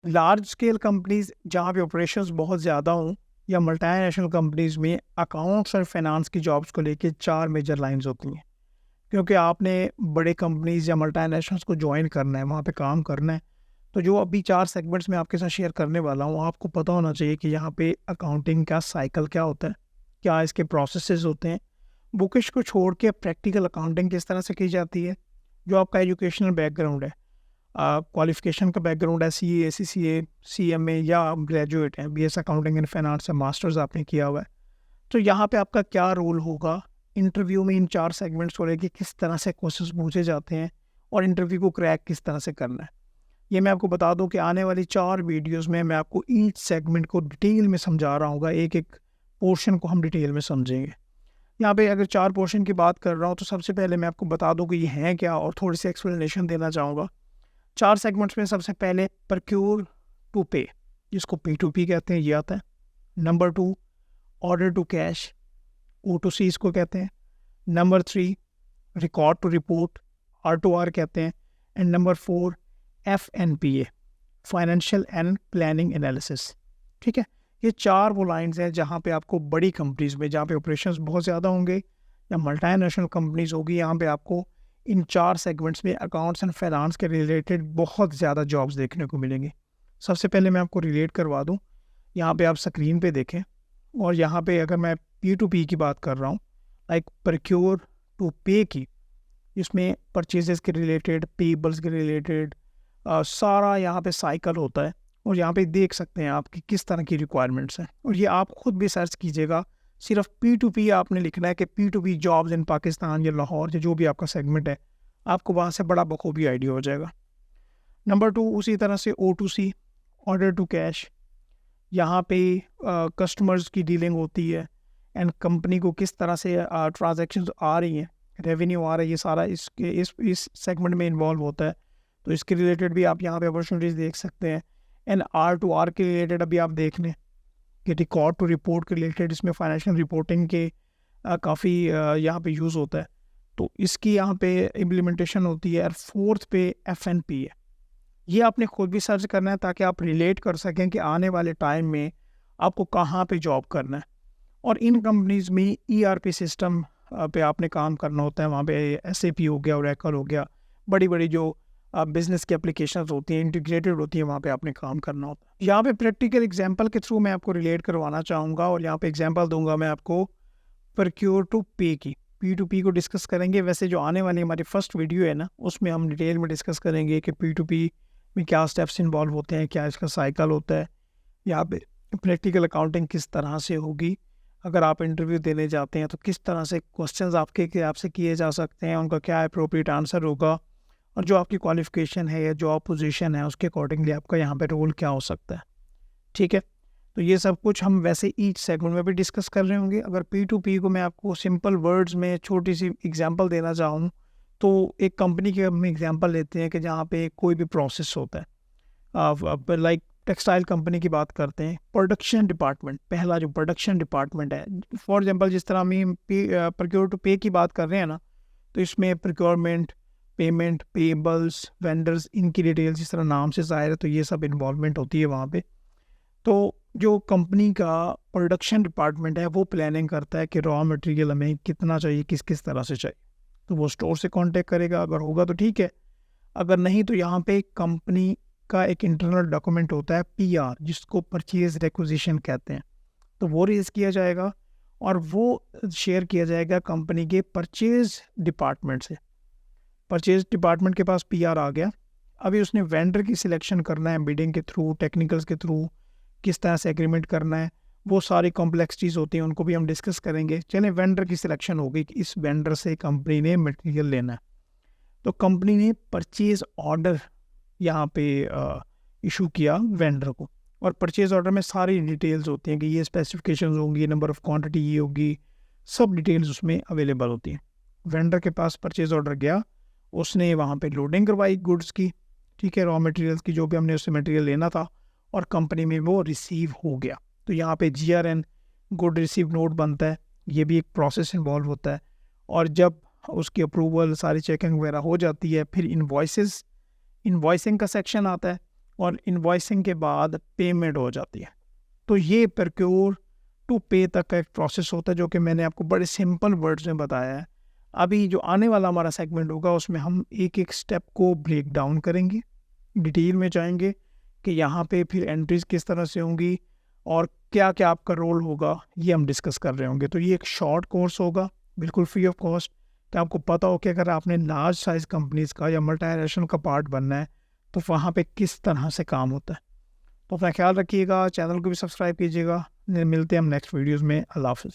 Large scale companies जहाँ पे operations बहुत ज़्यादा हों या मल्टीनेशनल कंपनीज में अकाउंट्स और फाइनेंस की जॉब्स को लेके चार मेजर लाइंस होती हैं। क्योंकि आपने बड़े कंपनीज या मल्टीनेशनल्स को ज्वाइन करना है, वहाँ पे काम करना है, तो जो अभी चार सेगमेंट्स में आपके साथ शेयर करने वाला हूँ, आपको पता होना चाहिए कि यहाँ पे अकाउंटिंग का साइकिल क्या होता है, क्या इसके प्रोसेसेस होते हैं, बुकिश को छोड़ के प्रैक्टिकल अकाउंटिंग किस तरह से की जाती है, जो आपका एजुकेशनल बैकग्राउंड है, क्वालिफिकेशन का बैकग्राउंड है, CA, CCA, CMA या आप ग्रेजुएट हैं, BS अकाउंटिंग एंड फाइनेंस से मास्टर्स आपने किया हुआ है, तो यहाँ पे आपका क्या रोल होगा इंटरव्यू में। इन चार सेगमेंट्स को लेके किस तरह से क्वेश्चंस पूछे जाते हैं और इंटरव्यू को क्रैक किस तरह से करना है, ये मैं आपको बता दूं कि आने वाली चार वीडियोस में मैं आपको ईच सेगमेंट को डिटेल में समझा रहा हूँ। एक एक पोर्शन को हम डिटेल में समझेंगे। यहाँ पे अगर चार पोर्शन की बात कर रहा हूँ तो सबसे पहले मैं आपको बता दूं कि ये हैं क्या और थोड़ी सी एक्सप्लेनेशन देना चाहूँगा। चार सेगमेंट्स में सबसे पहले प्रक्योर टू पे, जिसको P2P कहते हैं, ये आता है। Number 2 order to cash, O2C इसको कहते हैं। Number 3 record to report, R2R कहते हैं। And number 4 FNPA, financial and planning analysis. ठीक है, ये चार वो लाइंस हैं जहाँ पे आपको बड़ी कंपनीज में जहाँ पे ऑपरेशंस बहुत ज़्यादा होंगे या मल्टीनेशनल कंपनीज होगी, यहाँ पे आपको इन चार सेगमेंट्स में अकाउंट्स एंड फाइनेंस के रिलेटेड बहुत ज़्यादा जॉब्स देखने को मिलेंगी। सबसे पहले मैं आपको रिलेट करवा दूँ, यहाँ पे आप स्क्रीन पे देखें, और यहाँ पे अगर मैं P2P की बात कर रहा हूँ, लाइक प्रक्योर टू पे की, इसमें परचेजेस के रिलेटेड, पेबल्स के रिलेटेड सारा यहाँ पे साइकिल होता है। और यहाँ पे देख सकते हैं आप कि किस तरह की रिक्वायरमेंट्स हैं, और ये आप खुद भी सर्च कीजिएगा। सिर्फ P2P आपने लिखना है कि P2P जॉब्स इन पाकिस्तान या लाहौर या जो भी आपका सेगमेंट है, आपको वहाँ से बड़ा बखूबी आइडिया हो जाएगा। नंबर 2 उसी तरह से O2C, ऑर्डर टू कैश, यहाँ पे कस्टमर्स की डीलिंग होती है एंड कंपनी को किस तरह से ट्रांजैक्शंस आ रही हैं, रेवेन्यू आ रहा है, ये सारा इसके इस सेगमेंट में इन्वॉल्व होता है। तो इसके रिलेटेड भी आप यहाँ पे अपॉर्चुनिटीज़ देख सकते हैं। एंड R2R के रिलेटेड अभी आप देख लें कि रिकॉर्ड टू रिपोर्ट के रिलेटेड इसमें फाइनेंशियल रिपोर्टिंग के काफ़ी यहाँ पे यूज़ होता है, तो इसकी यहाँ पे इम्प्लीमेंटेशन होती है। और फोर्थ पे FNPA, ये आपने खुद भी सर्च करना है ताकि आप रिलेट कर सकें कि आने वाले टाइम में आपको कहाँ पे जॉब करना है। और इन कंपनीज़ में ERP सिस्टम पे आपने काम करना होता है, वहाँ पे SAP हो गया, Oracle हो गया, बड़ी बड़ी जो बिजनेस की एप्लीकेशंस होती हैं, इंटीग्रेटेड होती हैं, वहाँ पे आपने काम करना होता है। यहाँ पे प्रैक्टिकल एग्जांपल के थ्रू मैं आपको रिलेट करवाना चाहूँगा, और यहाँ पे एग्जांपल दूंगा मैं आपको प्रक्योर टू पे की। P2P को डिस्कस करेंगे, वैसे जो आने वाली हमारी फर्स्ट वीडियो है ना, उसमें हम डिटेल में डिस्कस करेंगे कि P2P में क्या स्टेप्स इन्वॉल्व होते हैं, क्या इसका साइकिल होता है, यहाँ पे प्रैक्टिकल अकाउंटिंग किस तरह से होगी, अगर आप इंटरव्यू देने जाते हैं तो किस तरह से क्वेश्चंस आपसे किए जा सकते हैं, उनका क्या अप्रोप्रिएट आंसर होगा, और जो आपकी क्वालिफिकेशन है या जॉब पोजीशन है उसके अकॉर्डिंगली आपका यहाँ पे रोल क्या हो सकता है। ठीक है, तो ये सब कुछ हम वैसे ईच सेगमेंट में भी डिस्कस कर रहे होंगे। अगर P2P को मैं आपको सिंपल वर्ड्स में छोटी सी एग्जांपल देना चाहूँ, तो एक कंपनी की हम एग्जांपल लेते हैं कि जहाँ पे कोई भी प्रोसेस होता है, लाइक टेक्सटाइल कंपनी की बात करते हैं, प्रोडक्शन डिपार्टमेंट, पहला जो प्रोडक्शन डिपार्टमेंट है, फॉर एग्जांपल जिस तरह हम प्रक्योर टू पे की बात कर रहे हैं ना, तो इसमें प्रोक्योरमेंट, पेमेंट, पेबल्स, वेंडर्स, इनकी डिटेल्स जिस तरह नाम से ज़ाहिर है, तो ये सब इन्वॉल्वमेंट होती है वहाँ पे। तो जो कंपनी का प्रोडक्शन डिपार्टमेंट है वो प्लानिंग करता है कि रॉ मटेरियल हमें कितना चाहिए, किस किस तरह से चाहिए, तो वो स्टोर से कांटेक्ट करेगा, अगर होगा तो ठीक है, अगर नहीं तो यहाँ पे कंपनी का एक इंटरनल डॉक्यूमेंट होता है PR, जिसको परचेज रिक्विजिशन कहते हैं, तो वो रेज किया जाएगा और वो शेयर किया जाएगा कंपनी के परचेज डिपार्टमेंट से। परचेज डिपार्टमेंट के पास PR आ गया, अभी उसने वेंडर की सिलेक्शन करना है, बिडिंग के थ्रू, टेक्निकल्स के थ्रू, किस तरह से एग्रीमेंट करना है, वो सारी कॉम्प्लेक्सिटीज़ होती हैं, उनको भी हम डिस्कस करेंगे। चलें, वेंडर की सिलेक्शन हो गई कि इस वेंडर से कंपनी ने मटेरियल लेना है, तो कंपनी ने परचेज ऑर्डर यहाँ पे इशू किया वेंडर को, और परचेज ऑर्डर में सारी डिटेल्स होती हैं कि ये स्पेसिफिकेशंस होंगी, नंबर ऑफ़ क्वांटिटी ये होगी, सब डिटेल्स उसमें अवेलेबल होती हैं। वेंडर के पास परचेज ऑर्डर गया, उसने वहाँ पे लोडिंग करवाई गुड्स की, ठीक है, रॉ मटेरियल्स की, जो भी हमने उससे मटेरियल लेना था, और कंपनी में वो रिसीव हो गया। तो यहाँ पे GRN, गुड रिसीव नोट बनता है, ये भी एक प्रोसेस इन्वॉल्व होता है। और जब उसकी अप्रूवल, सारी चेकिंग वगैरह हो जाती है, फिर इन्वॉइसिंग का सेक्शन आता है, और इन्वॉइसिंग के बाद पेमेंट हो जाती है। तो ये प्रोक्योर टू पे तक का एक प्रोसेस होता है जो कि मैंने आपको बड़े सिंपल वर्ड्स में बताया है। अभी जो आने वाला हमारा सेगमेंट होगा उसमें हम एक एक स्टेप को ब्रेक डाउन करेंगे, डिटेल में जाएंगे कि यहाँ पे फिर एंट्रीज किस तरह से होंगी और क्या क्या आपका रोल होगा, ये हम डिस्कस कर रहे होंगे। तो ये एक शॉर्ट कोर्स होगा, बिल्कुल फ्री ऑफ कॉस्ट, कि आपको पता हो कि अगर आपने लार्ज साइज कंपनीज़ का या मल्टीनेशनल का पार्ट बनना है तो वहाँ पे किस तरह से काम होता है। तो अपना ख्याल रखिएगा, चैनल को भी सब्सक्राइब कीजिएगा। मिलते हैं हम नेक्स्ट वीडियोज़ में। अल्लाह हाफ़िज़।